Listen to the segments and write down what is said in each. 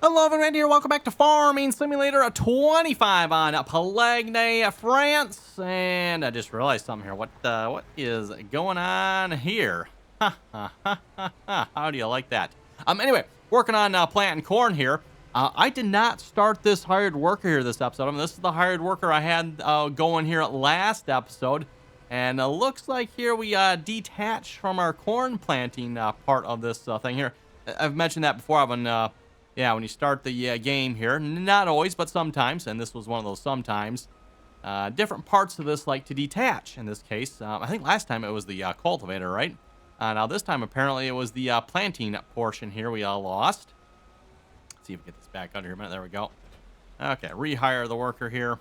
Hello everyone here, welcome back to Farming Simulator 25 on Pallegney, France. And I just realized something here. What is going on here? How do you like that? Anyway, working on planting corn here. I did not start this hired worker here this episode. I mean, this is the hired worker I had going here last episode. And looks like here we detached from our corn planting part of this thing here. I've mentioned that before. I've been... Yeah, when you start the game here, not always, but sometimes, and this was one of those sometimes, different parts of this like to detach. In this case, I think last time it was the cultivator, right? Now this time, apparently, it was the planting portion here we lost. Let's see if we get this back under here a minute. There we go. Okay, rehire the worker here.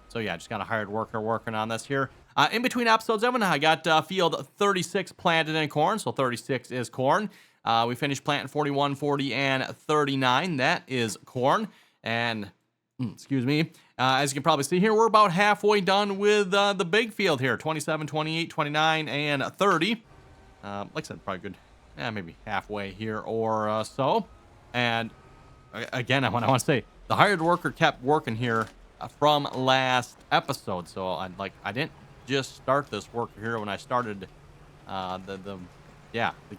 So yeah, just got a hired worker working on this here. In between episodes, Evan, I got field 36 planted in corn, so 36 is corn. We finished planting 41, 40, and 39. That is corn. And, excuse me, as you can probably see here, we're about halfway done with the big field here. 27, 28, 29, and 30. Like I said, probably good. Yeah, maybe halfway here or so. And, again, I want to say, the hired worker kept working here from last episode. So, I didn't just start this worker here when I started the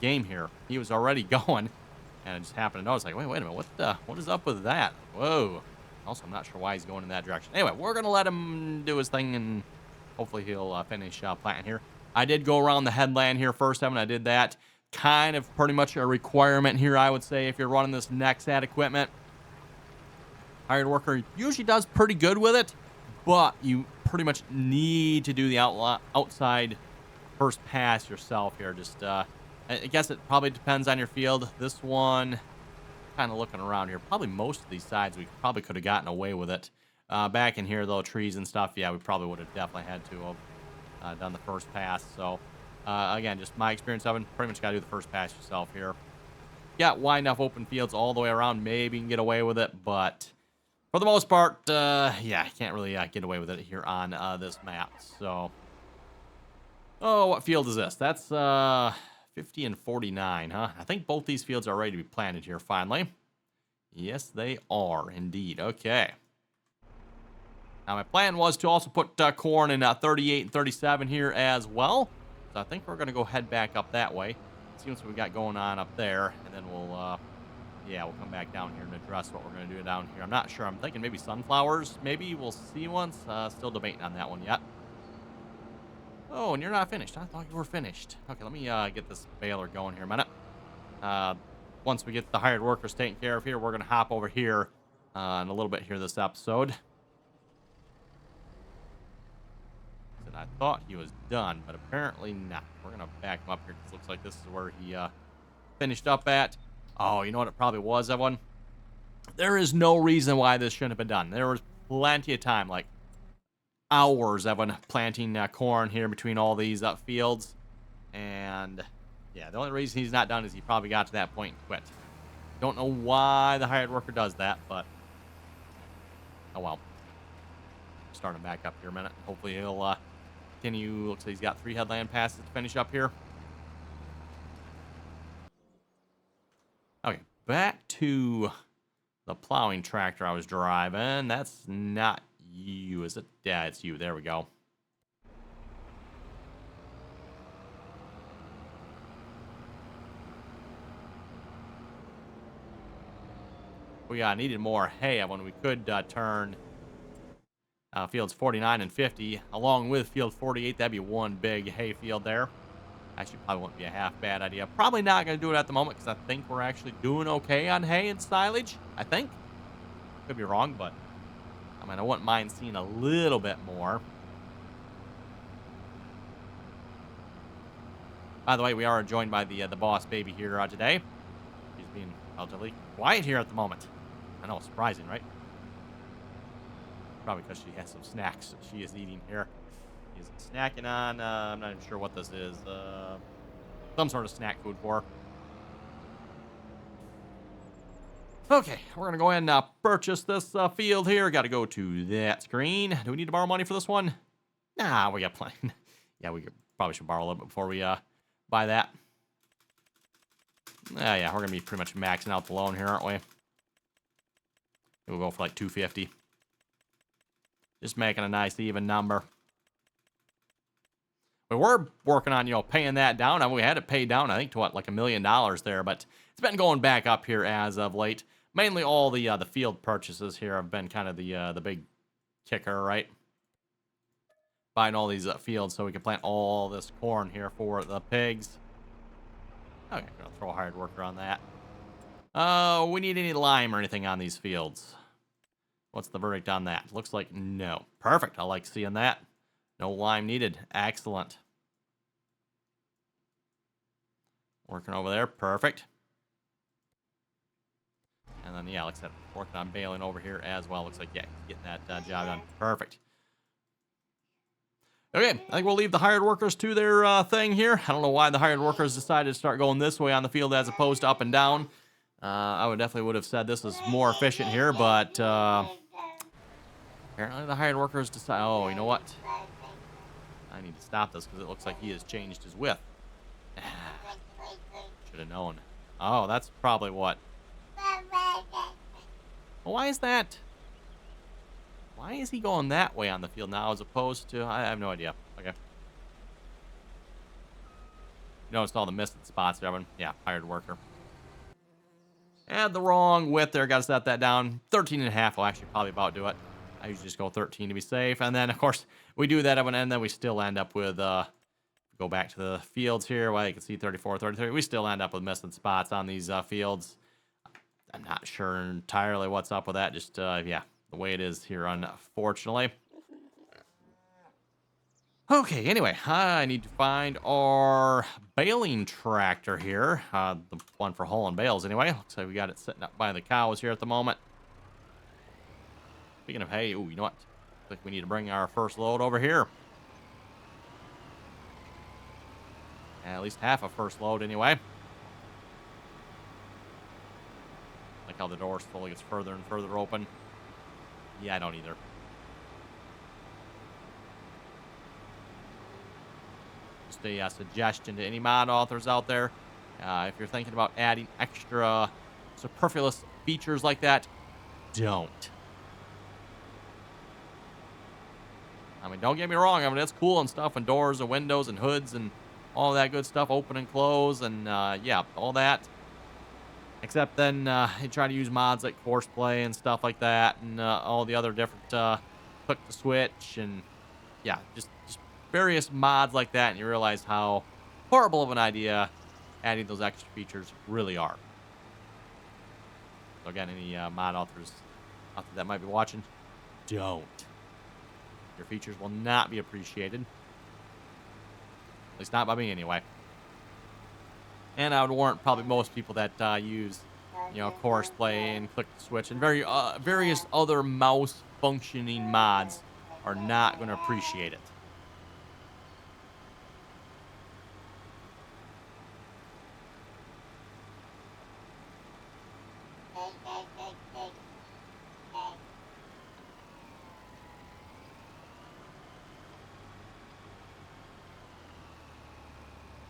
game here. He was already going, and I just happened to notice, like, wait a minute, what is up with that? Whoa. Also, I'm not sure why he's going in that direction. Anyway, we're going to let him do his thing, and hopefully he'll finish planting here. I did go around the headland here first, Evan. I did that. Kind of pretty much a requirement here, I would say, if you're running this Nexat equipment. Hired worker usually does pretty good with it, but you pretty much need to do the outside first pass yourself here. Just, I guess it probably depends on your field. This one, kind of looking around here, probably most of these sides we probably could have gotten away with it. Back in here, though, trees and stuff, yeah, we probably would have definitely had to have done the first pass. So, again, just my experience of it, pretty much got to do the first pass yourself here. Got wide enough open fields all the way around, maybe you can get away with it, but for the most part, yeah, you can't really get away with it here on this map. So, oh, what field is this? That's 50 and 49, huh? I think both these fields are ready to be planted here, finally. Yes, they are, indeed. Okay. Now, my plan was to also put corn in 38 and 37 here as well. So I think we're going to go head back up that way. See what we got going on up there. And then we'll, yeah, we'll come back down here and address what we're going to do down here. I'm not sure. I'm thinking maybe sunflowers. Maybe we'll see once. Still debating on that one yet. Oh, and you're not finished. I thought you were finished. Okay, let me get this baler going here a minute. Once we get the hired workers taken care of here, we're going to hop over here in a little bit here this episode. And I thought he was done, but apparently not. We're going to back him up here because it looks like this is where he finished up at. Oh, you know what it probably was, everyone? There is no reason why this shouldn't have been done. There was plenty of time, like hours of planting corn here between all these fields, and yeah, the only reason he's not done is he probably got to that point and quit. Don't know why the hired worker does that, but oh well. Start him back up here a minute. Hopefully he'll continue. Looks like he's got 3 headland passes to finish up here. Okay, back to the plowing tractor I was driving. That's not you, is it? Yeah, it's you. There we go. We needed more hay when we could turn fields 49 and 50 along with field 48. That'd be one big hay field there. Actually, probably wouldn't be a half bad idea. Probably not going to do it at the moment because I think we're actually doing okay on hay and silage. I think. Could be wrong, but I mean, I wouldn't mind seeing a little bit more. By the way, we are joined by the boss baby here today. She's being relatively quiet here at the moment. I know, surprising, right? Probably because she has some snacks that she is eating here. She's snacking on, I'm not even sure what this is. Some sort of snack food for her. Okay, we're going to go ahead and purchase this field here. Got to go to that screen. Do we need to borrow money for this one? Nah, we got plenty. Yeah, we probably should borrow a little bit before we buy that. Yeah, we're going to be pretty much maxing out the loan here, aren't we? We'll go for like 250. Just making a nice even number. We were working on, paying that down. I mean, we had it paid down, I think, to what, like $1 million there, but it's been going back up here as of late. Mainly all the field purchases here have been kind of the big kicker, right? Buying all these fields so we can plant all this corn here for the pigs. Okay, gonna throw a hired worker on that. We need any lime or anything on these fields? What's the verdict on that? Looks like no. Perfect. I like seeing that. No lime needed. Excellent. Working over there. Perfect. And then, yeah, like I said, working on baling over here as well. Looks like, yeah, getting that job done. Perfect. Okay, I think we'll leave the hired workers to their thing here. I don't know why the hired workers decided to start going this way on the field as opposed to up and down. I definitely would have said this was more efficient here, but apparently the hired workers decide. Oh, you know what? I need to stop this because it looks like he has changed his width. Should have known. Oh, that's probably what. Well, why is that? Why is he going that way on the field now as opposed to... I have no idea. Okay. Noticed all the missing spots there. Yeah, hired worker. And the wrong width there. Got to set that down. 13.5 will actually probably about do it. I usually just go 13 to be safe. And then, of course, we do that and then we still end up with... go back to the fields here. Well, you can see 34, 33. We still end up with missing spots on these fields. I'm not sure entirely what's up with that. Just, yeah. The way it is here, unfortunately. Okay, anyway, I need to find our baling tractor here. The one for hauling bales, anyway. Looks like we got it sitting up by the cows here at the moment. Speaking of hay, ooh, you know what? Looks like we need to bring our first load over here. At least half a first load, anyway. Like how the door slowly gets further and further open. Yeah, I don't either. Just a suggestion to any mod authors out there. If you're thinking about adding extra superfluous features like that, don't. I mean, don't get me wrong. I mean, it's cool and stuff, and doors and windows and hoods and all that good stuff, open and close, and yeah, all that. Except then you try to use mods like horseplay and stuff like that, and all the other different click to switch, and yeah, just various mods like that, and you realize how horrible of an idea adding those extra features really are. So again, any mod authors out there that might be watching, don't. Your features will not be appreciated. At least not by me, anyway. And I would warrant probably most people that use, horseplay and click to switch and various other mouse functioning mods are not going to appreciate it.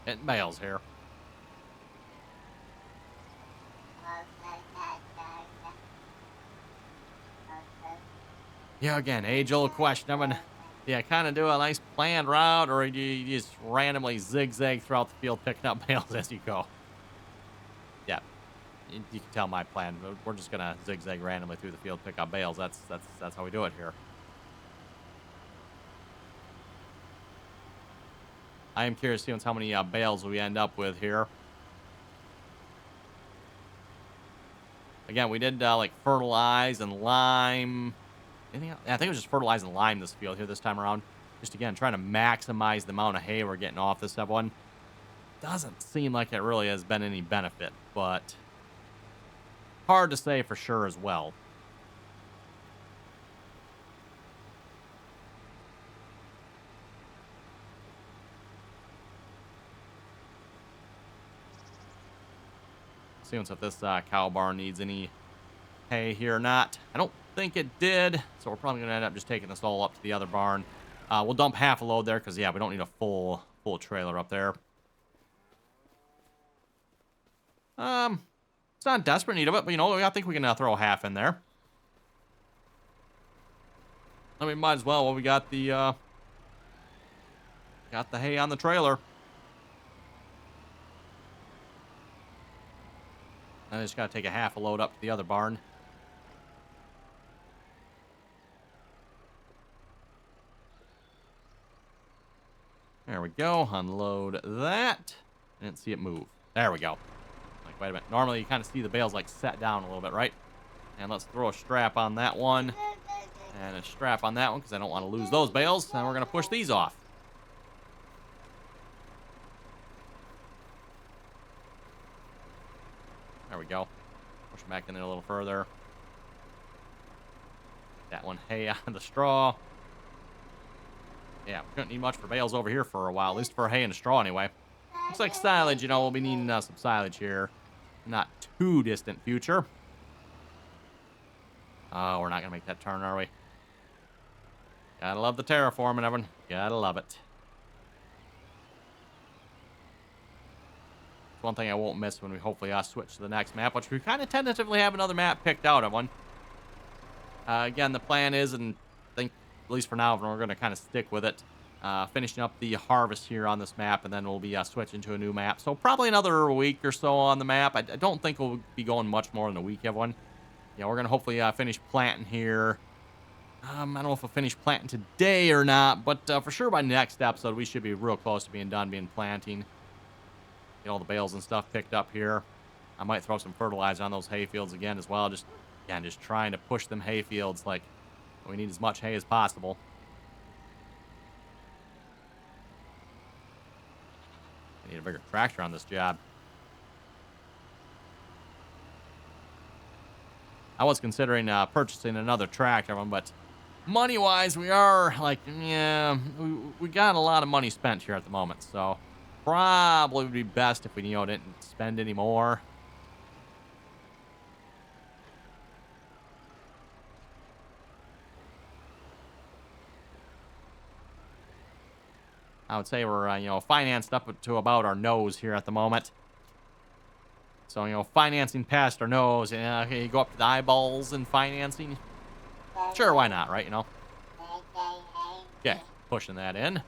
Getting bales here. Yeah, again, age-old question. I mean, yeah, kind of do a nice planned route, or do you just randomly zigzag throughout the field picking up bales as you go? Yeah, you can tell my plan. We're just gonna zigzag randomly through the field, pick up bales. That's how we do it here. I am curious to see how many bales we end up with here. Again, we did like fertilize and lime. Anything else? I think it was just fertilize and lime this field here this time around. Just again, trying to maximize the amount of hay we're getting off this one. Doesn't seem like it really has been any benefit, but hard to say for sure as well. Seeing if this cow barn needs any hay here or not. I don't think it did, so we're probably gonna end up just taking this all up to the other barn. We'll dump half a load there because yeah, we don't need a full trailer up there. It's not in desperate need of it, but, you know, I think we can throw half in there. I mean, might as well. Well, we got the hay on the trailer. I just got to take a half a load up to the other barn. There we go. Unload that. I didn't see it move. There we go. Like, wait a minute. Normally, you kind of see the bales, like, set down a little bit, right? And let's throw a strap on that one. And a strap on that one, because I don't want to lose those bales. And we're going to push these off. There we go. Push them back in there a little further. That one hay on the straw. Yeah, we don't need much for bales over here for a while, at least for hay and straw anyway. Looks like silage, you know, we'll be needing some silage here. Not too distant future. Oh, we're not going to make that turn, are we? Gotta love the terraforming, everyone. Gotta love it. It's one thing I won't miss when we hopefully switch to the next map, which we kind of tentatively have another map picked out, everyone. Again, the plan is, and I think, at least for now, we're going to kind of stick with it. Finishing up the harvest here on this map, and then we'll be switching to a new map. So probably another week or so on the map. I don't think we'll be going much more than a week, everyone. Yeah, we're going to hopefully finish planting here. I don't know if we'll finish planting today or not, but for sure by next episode, we should be real close to being done planting. Get all the bales and stuff picked up here. I might throw some fertilizer on those hay fields again as well. Just trying to push them hay fields. Like, we need as much hay as possible. I need a bigger tractor on this job. I was considering purchasing another tractor, but money-wise, we are, like, yeah, we got a lot of money spent here at the moment, so probably would be best if we, you know, didn't spend any more. I would say we're, you know, financed up to about our nose here at the moment. So, you know, financing past our nose, okay, you go up to the eyeballs in financing. Sure, why not, right, you know? Okay, pushing that in.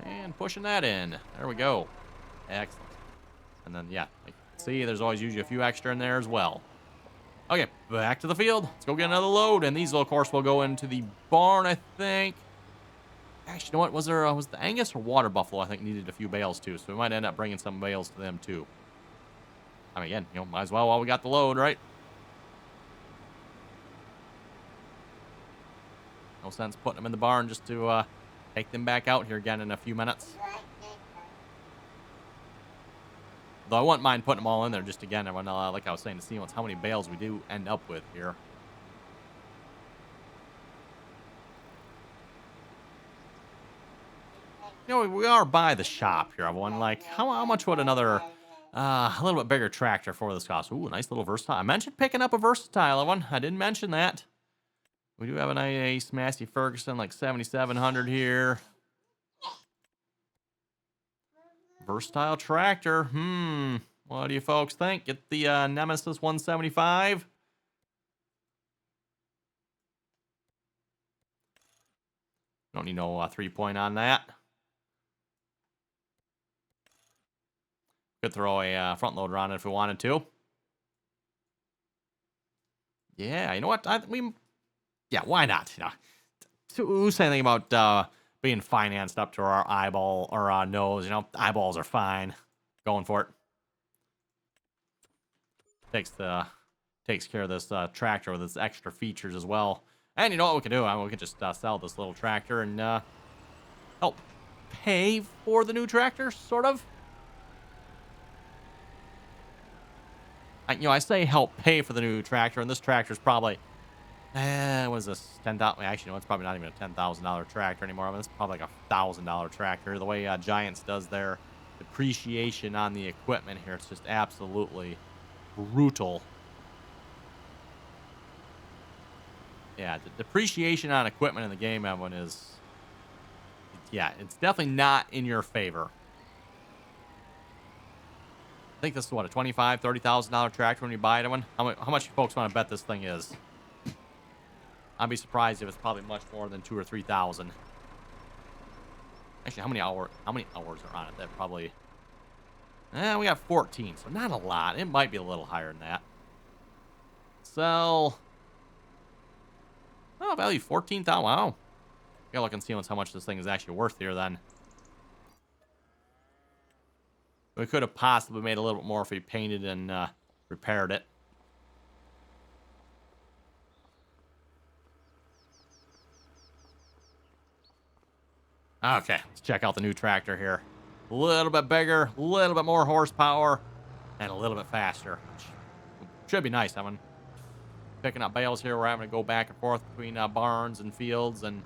And pushing that in. There we go. Excellent. And then, yeah, like, see, there's always usually a few extra in there as well. Okay, back to the field. Let's go get another load. And these, of course, will go into the barn, I think. Actually, you know what? Was the Angus or Water Buffalo, I think, needed a few bales, too. So we might end up bringing some bales to them, too. I mean, again, you know, might as well while we got the load, right? No sense putting them in the barn just to take them back out here again in a few minutes. Though I wouldn't mind putting them all in there just again, everyone, like I was saying, to see how many bales we do end up with here. You know, we are by the shop here, everyone. Like, how much would another, a little bit bigger tractor for this cost? Ooh, a nice little Versatile. I mentioned picking up a Versatile, everyone. I didn't mention that. We do have a nice Massey Ferguson, like 7,700 here. Versatile tractor. What do you folks think? Get the Nemesis 175. Don't need no 3-point on that. Could throw a front loader on it if we wanted to. Yeah, you know what? Yeah, why not? You know, who's saying anything about being financed up to our eyeball or our nose? You know, eyeballs are fine. Going for it. Takes care of this tractor with its extra features as well. And you know what we can do? We can just sell this little tractor and help pay for the new tractor, sort of. I say help pay for the new tractor, and this tractor's probably, what is this, 10,000? Actually, no, it's probably not even a $10,000 tractor anymore. I mean, it's probably like a $1,000 tractor. The way Giants does their depreciation on the equipment here, it's just absolutely brutal. Yeah, the depreciation on equipment in the game, everyone, is, yeah, it's definitely not in your favor. think this is what, a $25,000, $30,000 tractor when you buy it one. How much you folks want to bet this thing is? I'd be surprised if it's probably much more than 2,000 or 3,000. Actually, how many hours are on it? That probably. We got 14, so not a lot. It might be a little higher than that. Sell. Oh, value 14,000. Wow. Gotta look and see how much this thing is actually worth here then. We could have possibly made a little bit more if we painted and repaired it. Okay, let's check out the new tractor here. A little bit bigger, a little bit more horsepower, and a little bit faster. Which should be nice. I'm picking up bales here. We're having to go back and forth between barns and fields, and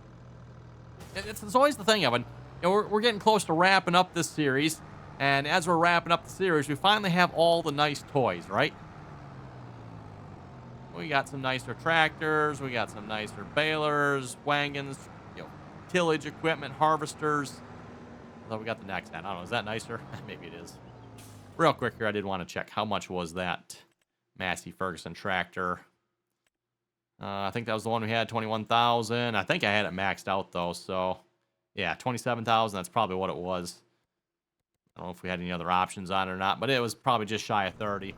it's always the thing, Evan. You know, we're getting close to wrapping up this series, and as we're wrapping up the series, we finally have all the nice toys, right? We got some nicer tractors, we got some nicer balers, wagons, you know, tillage equipment, harvesters. Although we got the next hand. I don't know, is that nicer? Maybe it is. Real quick here, I did want to check how much was that Massey Ferguson tractor. I think that was the one we had, 21,000. I think I had it maxed out though, so yeah, 27,000. That's probably what it was. I don't know if we had any other options on it or not, but it was probably just shy of 30.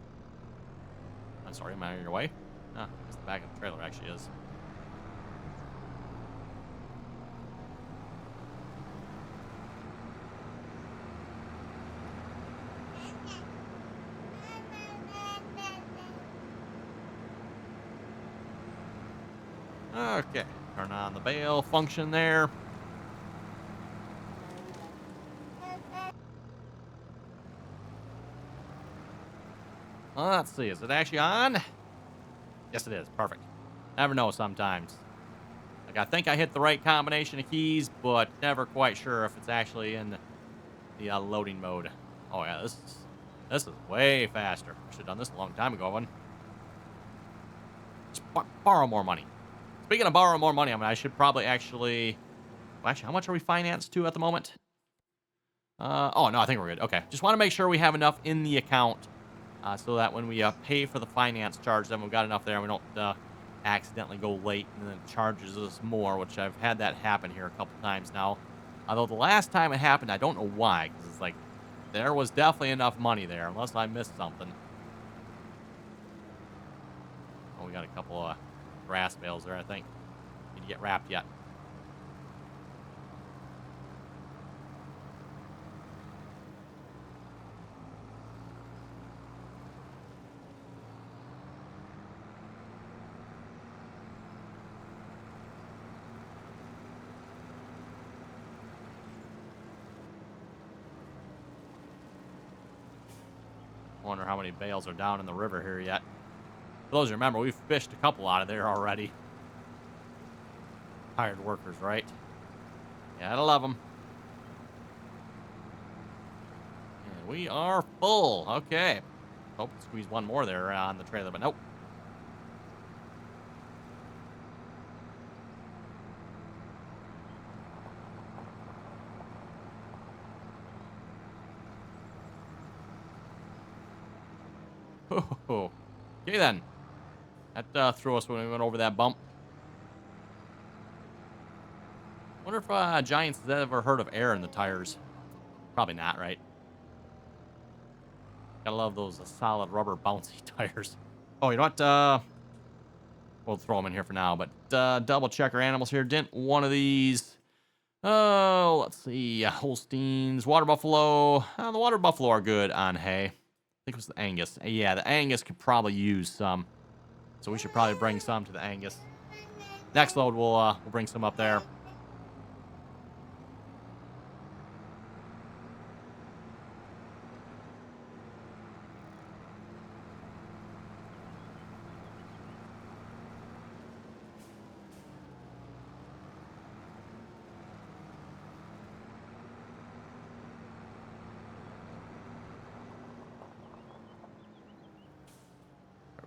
I'm sorry, am I in your way? Ah, it's the back of the trailer actually is. Okay, turn on the bale function there. Let's see, is it actually on? Yes, it is. Perfect. Never know sometimes. Like, I think I hit the right combination of keys, but never quite sure if it's actually in the loading mode. Oh, yeah, this is way faster. I should have done this a long time ago, one. Just borrow more money. Speaking of borrow more money, I mean, I should probably actually... Well, actually, how much are we financed to at the moment? Oh, no, I think we're good. Okay. Just want to make sure we have enough in the account so that when we pay for the finance charge, then we've got enough there and we don't accidentally go late and then it charges us more, which I've had that happen here a couple times now. Although the last time it happened, I don't know why, because it's like there was definitely enough money there, unless I missed something. Oh, we got a couple of grass bales there, I think. Need to get wrapped yet. Wonder how many bales are down in the river here yet. For those who remember, we've fished a couple out of there already. Hired workers, right? Yeah, I love them. And we are full. Okay. Hope to squeeze one more there on the trailer, but nope. Oh, okay then. That threw us when we went over that bump. Wonder if Giants has ever heard of air in the tires. Probably not, right? Gotta love those solid rubber bouncy tires. Oh, you know what? We'll throw them in here for now, but double check our animals here. Didn't one of these... Oh, let's see. Holsteins, water buffalo. The water buffalo are good on hay. I think it was the Angus. Yeah, the Angus could probably use some. So we should probably bring some to the Angus. Next load, we'll bring some up there.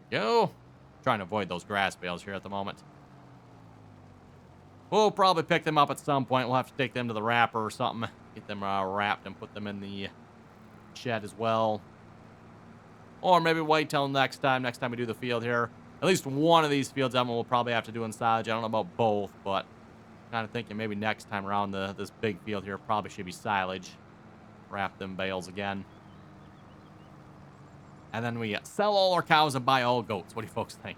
Go. Trying to avoid those grass bales here at the moment. We'll probably pick them up at some point. We'll have to take them to the wrapper or something. Get them wrapped and put them in the shed as well. Or maybe wait till next time we do the field here. At least one of these fields, Evan, we'll probably have to do in silage. I don't know about both, but kind of thinking maybe next time around this big field here probably should be silage. Wrap them bales again. And then we sell all our cows and buy all goats. What do you folks think?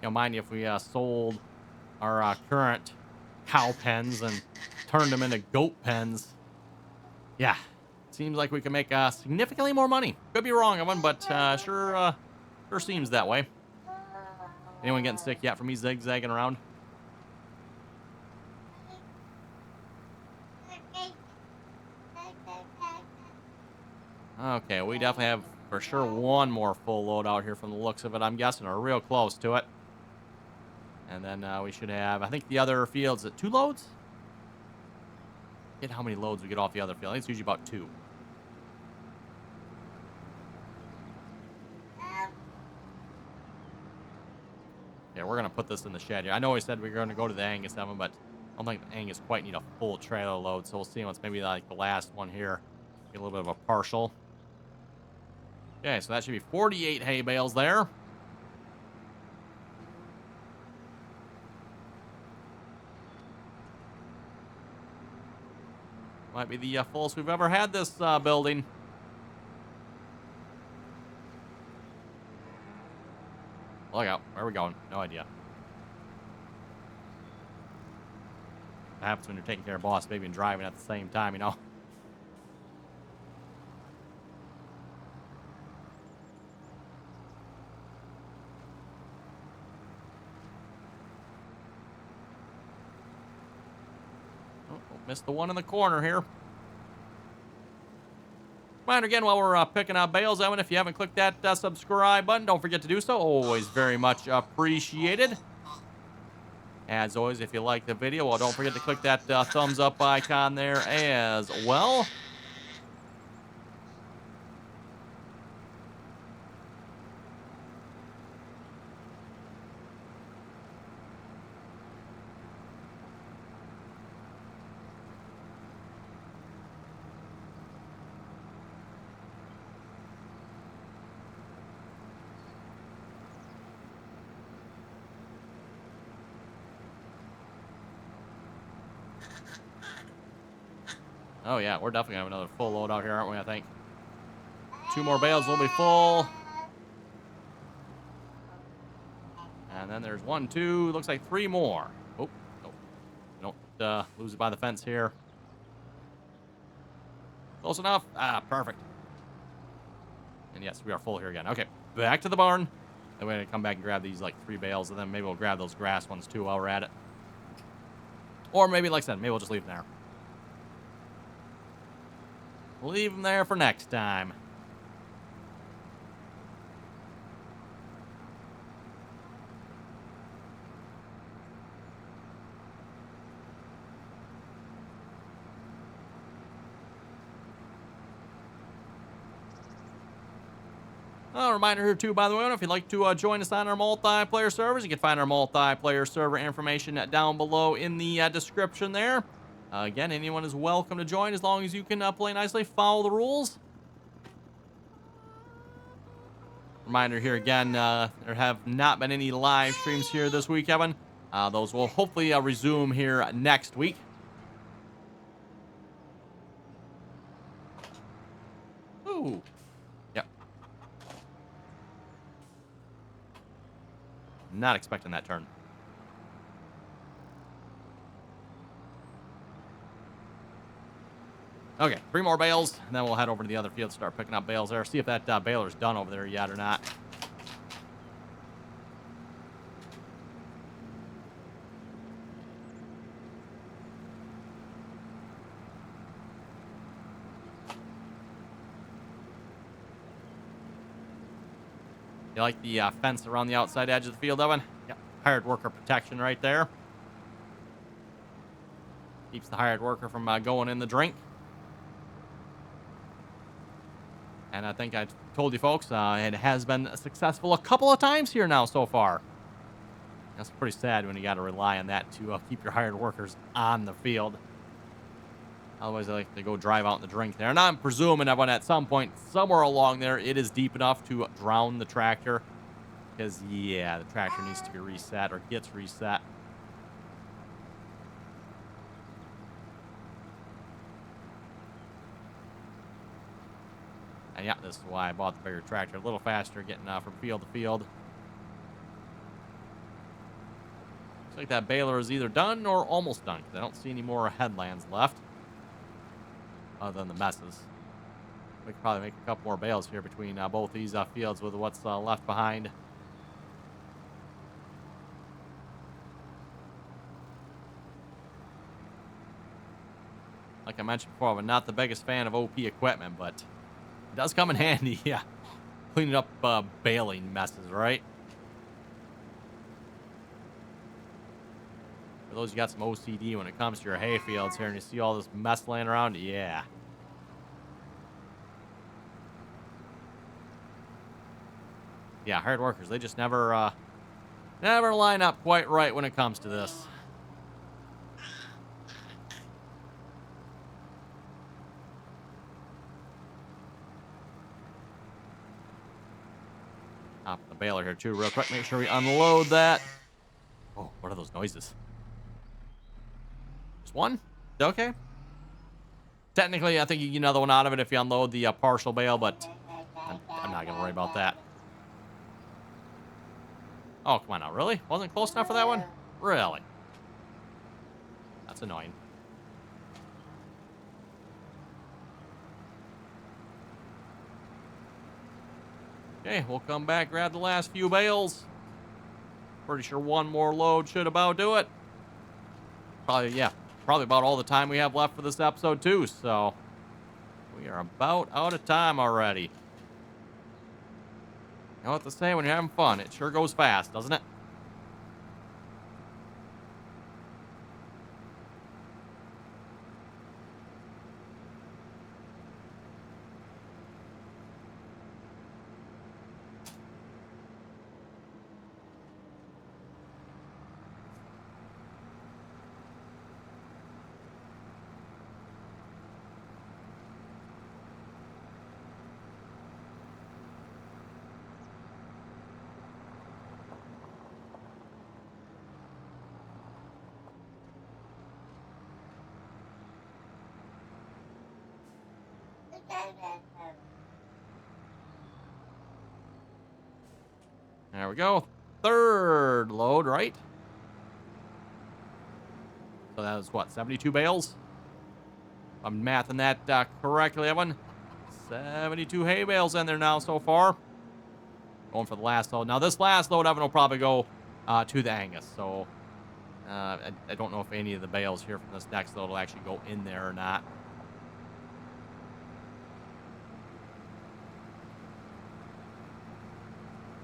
You know, mind you, if we sold our current cow pens and turned them into goat pens, yeah, seems like we can make significantly more money. Could be wrong, Evan, but sure seems that way. Anyone getting sick yet from me zigzagging around? Okay, we definitely have for sure one more full load out here from the looks of it, I'm guessing, or real close to it. And then we should have, I think the other field's at 2 loads? Get how many loads we get off the other field. I think it's usually about 2. Yeah, we're going to put this in the shed here. I know we said we were going to go to the Angus Evan, but I don't think the Angus quite need a full trailer load. So we'll see once maybe like the last one here. Get a little bit of a partial. Okay, so that should be 48 hay bales there. Might be the fullest we've ever had this building. Look out. Where are we going? No idea. What happens when you're taking care of boss baby and driving at the same time, you know? Missed the one in the corner here. Reminder again, while we're picking out bales, Evan, if you haven't clicked that subscribe button, don't forget to do so. Always very much appreciated. As always, if you like the video, well, don't forget to click that thumbs up icon there as well. Oh, yeah, we're definitely going to have another full load out here, aren't we, I think? 2 more bales will be full. And then there's 1, 2, looks like 3 more. Oh, no. Don't lose it by the fence here. Close enough. Ah, perfect. And yes, we are full here again. Okay, back to the barn. Then we're going to come back and grab these, like, 3 bales, and then maybe we'll grab those grass ones, too, while we're at it. Or maybe, like I said, maybe we'll just leave them there. Leave them there for next time. A reminder here, too, by the way, if you'd like to join us on our multiplayer servers, you can find our multiplayer server information down below in the description there. Again, anyone is welcome to join as long as you can play nicely, follow the rules. Reminder here again, there have not been any live streams here this week, Evan. Those will hopefully resume here next week. Ooh. Yep. Not expecting that turn. Okay, 3 more bales, and then we'll head over to the other field, start picking up bales there. See if that baler's done over there yet or not. You like the fence around the outside edge of the field, Evan? Yep, hired worker protection right there. Keeps the hired worker from going in the drink. And I think I told you folks, it has been successful a couple of times here now so far. That's pretty sad when you got to rely on that to keep your hired workers on the field. Otherwise, they like to go drive out in the drink there. And I'm presuming that when at some point, somewhere along there, it is deep enough to drown the tractor. Because, yeah, the tractor needs to be reset or gets reset. And yeah, this is why I bought the bigger tractor. A little faster getting from field to field. Looks like that baler is either done or almost done. Because I don't see any more headlands left. Other than the messes. We could probably make a couple more bales here between both these fields with what's left behind. Like I mentioned before, I'm not the biggest fan of OP equipment, but it does come in handy, yeah. Cleaning up baling messes, right? For those you got some OCD when it comes to your hay fields here and you see all this mess laying around, yeah. Yeah, hard workers, they just never line up quite right when it comes to this. Hop the baler here too, real quick. Make sure we unload that. Oh, what are those noises? Just one? Okay. Technically, I think you get another one out of it if you unload the partial bale, but I'm not going to worry about that. Oh, come on now. Really? Wasn't close enough for that one? Really? That's annoying. Okay, we'll come back, grab the last few bales. Pretty sure one more load should about do it. Probably about all the time we have left for this episode, too. So, we are about out of time already. You know what to say when you're having fun. It sure goes fast, doesn't it? There we go. Third load, right? So that was what, 72 bales? If I'm mathing that correctly, Evan. 72 hay bales in there now so far. Going for the last load. Now, this last load, Evan, will probably go to the Angus. So, I don't know if any of the bales here from this next load will actually go in there or not.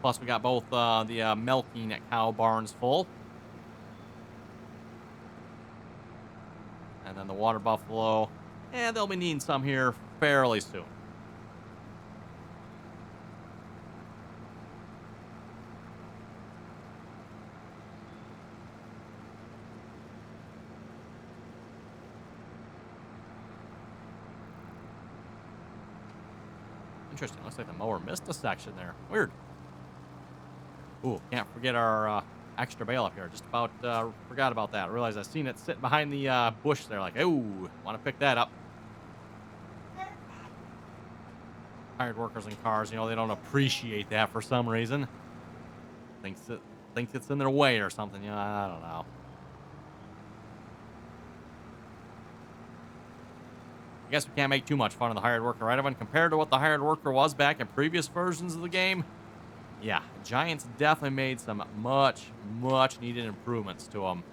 Plus, we got both the milking cow barns full. And then the water buffalo. And they'll be needing some here fairly soon. Interesting. Looks like the mower missed a section there. Weird. Ooh, can't forget our extra bale up here. Just about forgot about that. I realized I seen it sitting behind the bush there. Like, ooh, want to pick that up. Hired workers in cars, they don't appreciate that for some reason. Thinks it's in their way or something. I don't know. I guess we can't make too much fun of the hired worker, right, Evan? Compared to what the hired worker was back in previous versions of the game, yeah, Giants definitely made some much needed improvements to them.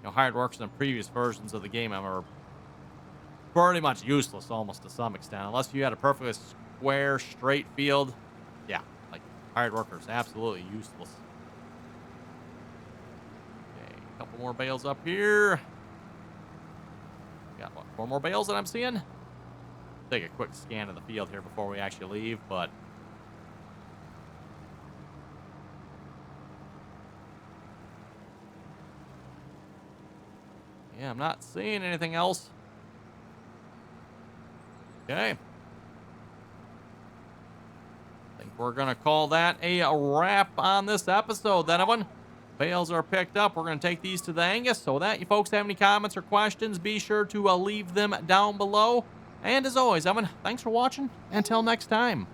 Hired workers in previous versions of the game are pretty much useless almost to some extent. Unless you had a perfectly square, straight field. Yeah, like hired workers, absolutely useless. Okay, a couple more bales up here. Got, what, 4 more bales that I'm seeing? Take a quick scan of the field here before we actually leave, but... yeah, I'm not seeing anything else. Okay. I think we're going to call that a wrap on this episode, then, everyone. Bales are picked up. We're going to take these to the Angus. So that you folks have any comments or questions, be sure to leave them down below. And as always, Evan, thanks for watching. Until next time.